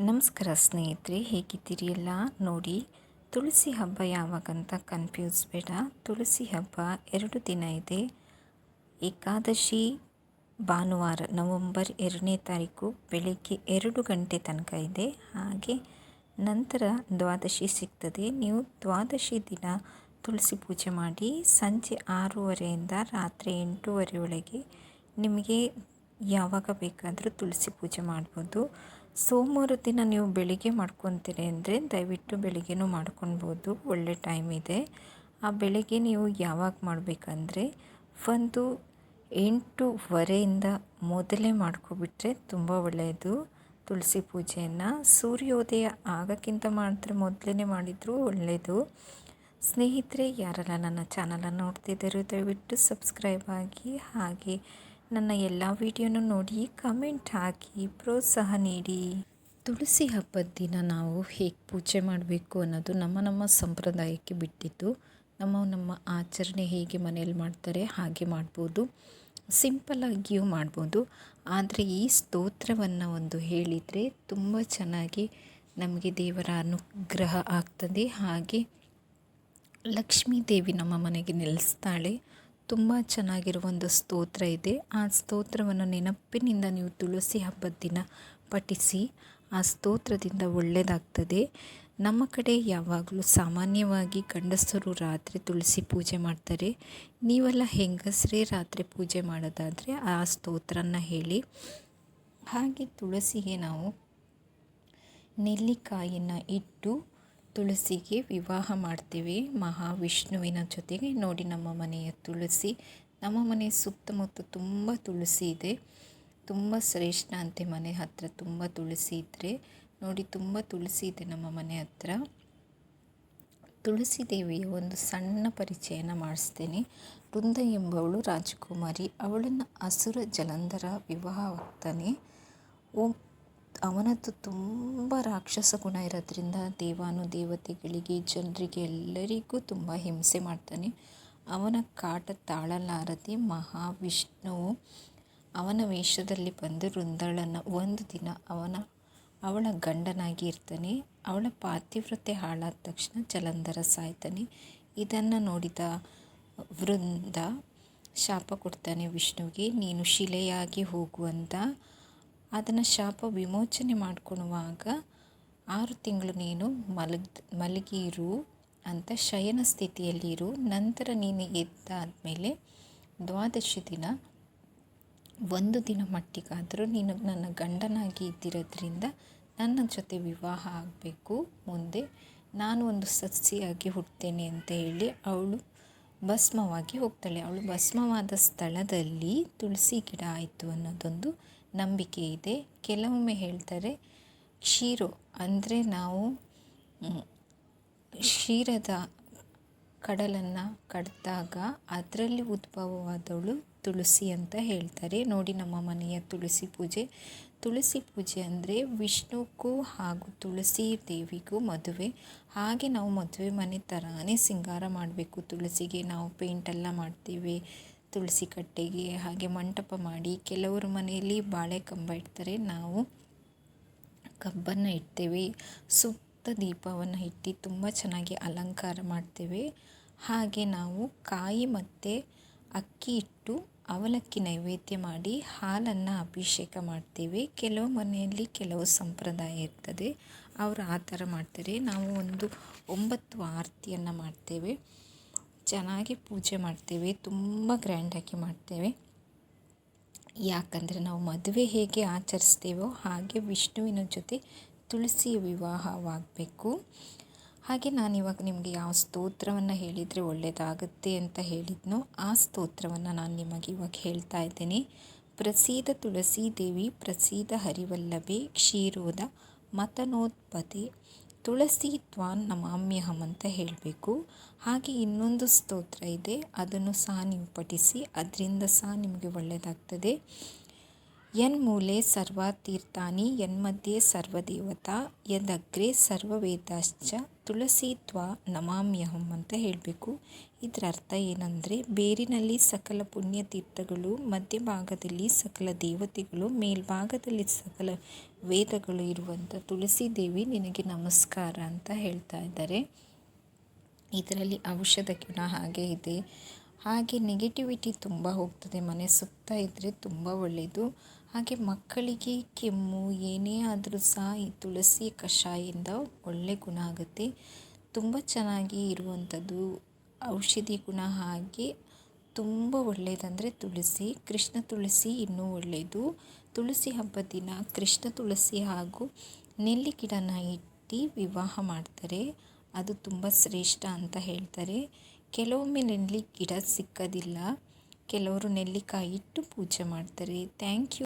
ನಮಸ್ಕಾರ ಸ್ನೇಹಿತರೆ, ಹೇಗಿದ್ದೀರಿ ಎಲ್ಲ? ನೋಡಿ, ತುಳಸಿ ಹಬ್ಬ ಯಾವಾಗಂತ ಕನ್ಫ್ಯೂಸ್ ಬೇಡ. ತುಳಸಿ ಹಬ್ಬ 2 ದಿನ ಇದೆ. ಏಕಾದಶಿ ಭಾನುವಾರ ನವೆಂಬರ್ 2ನೇ ತಾರೀಕು ಬೆಳಗ್ಗೆ 2 ಗಂಟೆ ತನಕ ಇದೆ. ಹಾಗೆ ನಂತರ ದ್ವಾದಶಿ ಸಿಗ್ತದೆ. ನೀವು ದ್ವಾದಶಿ ದಿನ ತುಳಸಿ ಪೂಜೆ ಮಾಡಿ ಸಂಜೆ 6:30ಯಿಂದ ರಾತ್ರಿ 8:30 ಒಳಗೆ ನಿಮಗೆ ಯಾವಾಗ ಬೇಕಾದರೂ ತುಳಸಿ ಪೂಜೆ ಮಾಡ್ಬೋದು. ಸೋಮವಾರ ದಿನ ನೀವು ಬೆಳಿಗ್ಗೆ ಮಾಡ್ಕೊತೀರಿ ಅಂದರೆ ದಯವಿಟ್ಟು ಬೆಳಿಗ್ಗೆನೂ ಮಾಡ್ಕೊಳ್ಬೋದು, ಒಳ್ಳೆ ಟೈಮ್ ಇದೆ. ಆ ಬೆಳಿಗ್ಗೆ ನೀವು ಯಾವಾಗ ಮಾಡಬೇಕಂದ್ರೆ ಒಂದು 8:30ಯಿಂದ ಮೊದಲೇ ಮಾಡ್ಕೊಬಿಟ್ರೆ ತುಂಬ ಒಳ್ಳೆಯದು. ತುಳಸಿ ಪೂಜೆಯನ್ನು ಸೂರ್ಯೋದಯ ಆಗೋಕ್ಕಿಂತ ಮಾತ್ರ ಮೊದಲೇ ಮಾಡಿದರೂ ಒಳ್ಳೆಯದು. ಸ್ನೇಹಿತರೆ, ಯಾರೆಲ್ಲ ನನ್ನ ಚಾನಲನ್ನು ನೋಡ್ತಿದ್ದೀರೋ ದಯವಿಟ್ಟು ಸಬ್ಸ್ಕ್ರೈಬ್ ಆಗಿ, ಹಾಗೆ ನನ್ನ ಎಲ್ಲ ವಿಡಿಯೋನು ನೋಡಿ ಕಮೆಂಟ್ ಹಾಕಿ ಪ್ರೋತ್ಸಾಹ ನೀಡಿ. ತುಳಸಿ ಹಬ್ಬದ ದಿನ ನಾವು ಹೇಗೆ ಪೂಜೆ ಮಾಡಬೇಕು ಅನ್ನೋದು ನಮ್ಮ ಸಂಪ್ರದಾಯಕ್ಕೆ ಬಿಟ್ಟಿದ್ದು. ನಮ್ಮ ಆಚರಣೆ ಹೇಗೆ ಮನೇಲಿ ಮಾಡ್ತಾರೆ ಹಾಗೆ ಮಾಡ್ಬೋದು, ಸಿಂಪಲ್ಲಾಗಿಯೂ ಮಾಡ್ಬೋದು. ಆದರೆ ಈ ಸ್ತೋತ್ರವನ್ನು ಒಂದು ಹೇಳಿದರೆ ತುಂಬ ಚೆನ್ನಾಗಿ ನಮಗೆ ದೇವರ ಅನುಗ್ರಹ ಆಗ್ತದೆ. ಹಾಗೆ ಲಕ್ಷ್ಮೀ ದೇವಿ ನಮ್ಮ ಮನೆಗೆ ನೆಲೆಸ್ತಾಳೆ. ತುಂಬ ಚೆನ್ನಾಗಿರುವ ಒಂದು ಸ್ತೋತ್ರ ಇದೆ. ಆ ಸ್ತೋತ್ರವನ್ನು ನೆನಪಿನಿಂದ ನೀವು ತುಳಸಿ ಹಬ್ಬದ ದಿನ ಪಠಿಸಿ. ಆ ಸ್ತೋತ್ರದಿಂದ ಒಳ್ಳೆಯದಾಗ್ತದೆ. ನಮ್ಮ ಕಡೆ ಯಾವಾಗಲೂ ಸಾಮಾನ್ಯವಾಗಿ ಗಂಡಸರು ರಾತ್ರಿ ತುಳಸಿ ಪೂಜೆ ಮಾಡ್ತಾರೆ. ನೀವೆಲ್ಲ ಹೆಂಗಸರೇ ರಾತ್ರಿ ಪೂಜೆ ಮಾಡೋದಾದರೆ ಆ ಸ್ತೋತ್ರನ ಹೇಳಿ. ಹಾಗೆ ತುಳಸಿಗೆ ನಾವು ನೆಲ್ಲಿಕಾಯಿಯನ್ನು ಇಟ್ಟು ತುಳಸಿಗೆ ವಿವಾಹ ಮಾಡ್ತೀವಿ ಮಹಾವಿಷ್ಣುವಿನ ಜೊತೆಗೆ. ನೋಡಿ, ನಮ್ಮ ಮನೆಯ ತುಳಸಿ, ನಮ್ಮ ಮನೆಯ ಸುತ್ತಮುತ್ತ ತುಂಬ ತುಳಸಿ ಇದೆ. ತುಂಬ ಶ್ರೇಷ್ಠ ಅಂತೆ ಮನೆ ಹತ್ತಿರ ತುಂಬ ತುಳಸಿ ಇದ್ದರೆ. ನೋಡಿ, ತುಂಬ ತುಳಸಿ ಇದೆ ನಮ್ಮ ಮನೆ ಹತ್ತಿರ. ತುಳಸಿ ದೇವಿಯ ಒಂದು ಸಣ್ಣ ಪರಿಚಯನ ಮಾಡಿಸ್ತೇನೆ. ವೃಂದ ಎಂಬವಳು ರಾಜಕುಮಾರಿ. ಅವಳನ್ನು ಅಸುರ ಜಲಂಧರ ವಿವಾಹವಾಗ್ತಾನೆ. ಅವನದ್ದು ತುಂಬ ರಾಕ್ಷಸ ಗುಣ ಇರೋದ್ರಿಂದ ದೇವಾನುದೇವತೆಗಳಿಗೆ, ಜನರಿಗೆ, ಎಲ್ಲರಿಗೂ ತುಂಬ ಹಿಂಸೆ ಮಾಡ್ತಾನೆ. ಅವನ ಕಾಟ ತಾಳಲಾರದೆ ಮಹಾವಿಷ್ಣುವು ಅವನ ವೇಷದಲ್ಲಿ ಬಂದು ವೃಂದಳನ್ನು ಒಂದು ದಿನ ಅವಳ ಗಂಡನಾಗಿ ಇರ್ತಾನೆ. ಅವಳ ಪಾತಿವ್ರತೆ ಹಾಳಾದ ತಕ್ಷಣ ಜಲಂಧರ ಸಾಯ್ತಾನೆ. ಇದನ್ನು ನೋಡಿದ ವೃಂದ ಶಾಪ ಕೊಡ್ತಾನೆ ವಿಷ್ಣುವಿಗೆ, ನೀನು ಶಿಲೆಯಾಗಿ ಹೋಗುವಂತ. ಅದನ್ನು ಶಾಪ ವಿಮೋಚನೆ ಮಾಡ್ಕೊಳ್ಳುವಾಗ 6 ತಿಂಗಳು ನೀನು ಮಲಗಿರು ಅಂತ ಶಯನ ಸ್ಥಿತಿಯಲ್ಲಿರು. ನಂತರ ನೀನು ಎದ್ದಾದಮೇಲೆ ದ್ವಾದಶಿ ದಿನ 1 ದಿನ ಮಟ್ಟಿಗಾದರೂ ನೀನು ನನ್ನ ಗಂಡನಾಗಿ ಇದ್ದಿರೋದ್ರಿಂದ ನನ್ನ ಜೊತೆ ವಿವಾಹ ಆಗಬೇಕು. ಮುಂದೆ ನಾನು ಒಂದು ಸಸ್ಯಾಗಿ ಹುಡ್ತೇನೆ ಅಂತ ಹೇಳಿ ಅವಳು ಭಸ್ಮವಾಗಿ ಹೋಗ್ತಾಳೆ. ಅವಳು ಭಸ್ಮವಾದ ಸ್ಥಳದಲ್ಲಿ ತುಳಸಿ ಗಿಡ ಆಯಿತು ಅನ್ನೋದೊಂದು ನಂಬಿಕೆ ಇದೆ. ಕೆಲವೊಮ್ಮೆ ಹೇಳ್ತಾರೆ, ಅಂದರೆ ನಾವು ಕ್ಷೀರದ ಕಡಲನ್ನು ಕಡಿದಾಗ ಅದರಲ್ಲಿ ಉದ್ಭವವಾದವಳು ತುಳಸಿ ಅಂತ ಹೇಳ್ತಾರೆ. ನೋಡಿ, ನಮ್ಮ ಮನೆಯ ತುಳಸಿ ಪೂಜೆ ಅಂದರೆ ವಿಷ್ಣುಗೂ ಹಾಗೂ ತುಳಸಿ ದೇವಿಗೂ ಮದುವೆ. ಹಾಗೆ ನಾವು ಮದುವೆ ಮನೆ ಥರನೇ ಸಿಂಗಾರ ಮಾಡಬೇಕು. ತುಳಸಿಗೆ ನಾವು ಪೇಂಟೆಲ್ಲ ಮಾಡ್ತೀವಿ ತುಳಸಿ ಕಟ್ಟೆಗೆ. ಹಾಗೆ ಮಂಟಪ ಮಾಡಿ, ಕೆಲವರು ಮನೆಯಲ್ಲಿ ಬಾಳೆ ಕಂಬ ಇಡ್ತಾರೆ, ನಾವು ಕಬ್ಬನ್ನು ಇಡ್ತೇವೆ. ಸುತ್ತ ದೀಪವನ್ನು ಇಟ್ಟು ತುಂಬ ಚೆನ್ನಾಗಿ ಅಲಂಕಾರ ಮಾಡ್ತೇವೆ. ಹಾಗೆ ನಾವು ಕಾಯಿ ಮತ್ತು ಅಕ್ಕಿ ಇಟ್ಟು ಅವಲಕ್ಕಿ ನೈವೇದ್ಯ ಮಾಡಿ ಹಾಲನ್ನು ಅಭಿಷೇಕ ಮಾಡ್ತೇವೆ. ಕೆಲವು ಮನೆಯಲ್ಲಿ ಕೆಲವು ಸಂಪ್ರದಾಯ ಇರ್ತದೆ, ಅವರು ಆ ಥರ ಮಾಡ್ತಾರೆ. ನಾವು ಒಂದು 9 ಆರತಿಯನ್ನು ಮಾಡ್ತೇವೆ. ಚೆನ್ನಾಗಿ ಪೂಜೆ ಮಾಡ್ತೇವೆ, ತುಂಬ ಗ್ರ್ಯಾಂಡಾಗಿ ಮಾಡ್ತೇವೆ. ಯಾಕಂದರೆ ನಾವು ಮದುವೆ ಹೇಗೆ ಆಚರಿಸ್ತೇವೋ ಹಾಗೆ ವಿಷ್ಣುವಿನ ಜೊತೆ ತುಳಸಿಯ ವಿವಾಹವಾಗಬೇಕು. ಹಾಗೆ ನಾನಿವಾಗ ನಿಮಗೆ ಯಾವ ಸ್ತೋತ್ರವನ್ನು ಹೇಳಿದರೆ ಒಳ್ಳೆಯದಾಗುತ್ತೆ ಅಂತ ಹೇಳಿದ್ನೋ ಆ ಸ್ತೋತ್ರವನ್ನು ನಾನು ನಿಮಗೆ ಇವಾಗ ಹೇಳ್ತಾ ಇದ್ದೀನಿ. ಪ್ರಸೀದ ತುಳಸಿ ದೇವಿ ಪ್ರಸೀದ ಹರಿವಲ್ಲಭೆ ಕ್ಷೀರೋದ ಮತನೋತ್ಪತೆ ತುಳಸಿ ತ್ವಾನ್ ನಮಾಮ್ಯಹಂ ಅಂತ ಹೇಳಬೇಕು. ಹಾಗೆ ಇನ್ನೊಂದು ಸ್ತೋತ್ರ ಇದೆ, ಅದನ್ನು ಸಹ ನೀವು ಪಠಿಸಿ, ಅದರಿಂದ ಸಹ ನಿಮಗೆ ಒಳ್ಳೆಯದಾಗ್ತದೆ. ಯನ್ಮೂಲೆ ಸರ್ವತೀರ್ಥಾನಿ ಯನ್ಮಧ್ಯೆ ಸರ್ವದೇವತಾ ಯದಗ್ರೆ ಸರ್ವವೇದಾಶ್ಚ ತುಳಸಿ ತ್ವ ನಮಾಮ್ಯಹಂ ಅಂತ ಹೇಳಬೇಕು. ಇದರ ಅರ್ಥ ಏನಂದರೆ, ಬೇರಿನಲ್ಲಿ ಸಕಲ ಪುಣ್ಯತೀರ್ಥಗಳು, ಮಧ್ಯಭಾಗದಲ್ಲಿ ಸಕಲ ದೇವತೆಗಳು, ಮೇಲ್ಭಾಗದಲ್ಲಿ ಸಕಲ ವೇದಗಳು ಇರುವಂಥ ತುಳಸಿ ದೇವಿ ನಿನಗೆ ನಮಸ್ಕಾರ ಅಂತ ಹೇಳ್ತಾ ಇದ್ದಾರೆ. ಇದರಲ್ಲಿ ಔಷಧ ಗುಣ ಹಾಗೆ ಇದೆ. ಹಾಗೆ ನೆಗೆಟಿವಿಟಿ ತುಂಬ ಹೋಗ್ತದೆ, ಮನೆ ಸುತ್ತ ಇದ್ದರೆ ತುಂಬ ಒಳ್ಳೆಯದು. ಹಾಗೆ ಮಕ್ಕಳಿಗೆ ಕೆಮ್ಮು ಏನೇ ಆದರೂ ಸಹ ಈ ತುಳಸಿ ಕಷಾಯದಿಂದ ಒಳ್ಳೆ ಗುಣ ಆಗುತ್ತೆ. ತುಂಬ ಚೆನ್ನಾಗಿ ಇರುವಂಥದ್ದು ಔಷಧಿ ಗುಣ. ಹಾಗೆ ತುಂಬ ಒಳ್ಳೆಯದಂದರೆ ತುಳಸಿ, ಕೃಷ್ಣ ತುಳಸಿ ಇನ್ನೂ ಒಳ್ಳೆಯದು. ತುಳಸಿ ಹಬ್ಬದ ದಿನ ಕೃಷ್ಣ ತುಳಸಿ ಹಾಗೂ ನೆಲ್ಲಿ ಗಿಡನ ಇಟ್ಟು ವಿವಾಹ ಮಾಡ್ತಾರೆ. ಅದು ತುಂಬ ಶ್ರೇಷ್ಠ ಅಂತ ಹೇಳ್ತಾರೆ. ಕೆಲವೊಮ್ಮೆ ನೆಲ್ಲಿ ಗಿಡ ಸಿಕ್ಕೋದಿಲ್ಲ, ಕೆಲವರು ನೆಲ್ಲಿಕಾಯಿ ಇಟ್ಟು ಪೂಜೆ ಮಾಡ್ತಾರೆ. Thank you.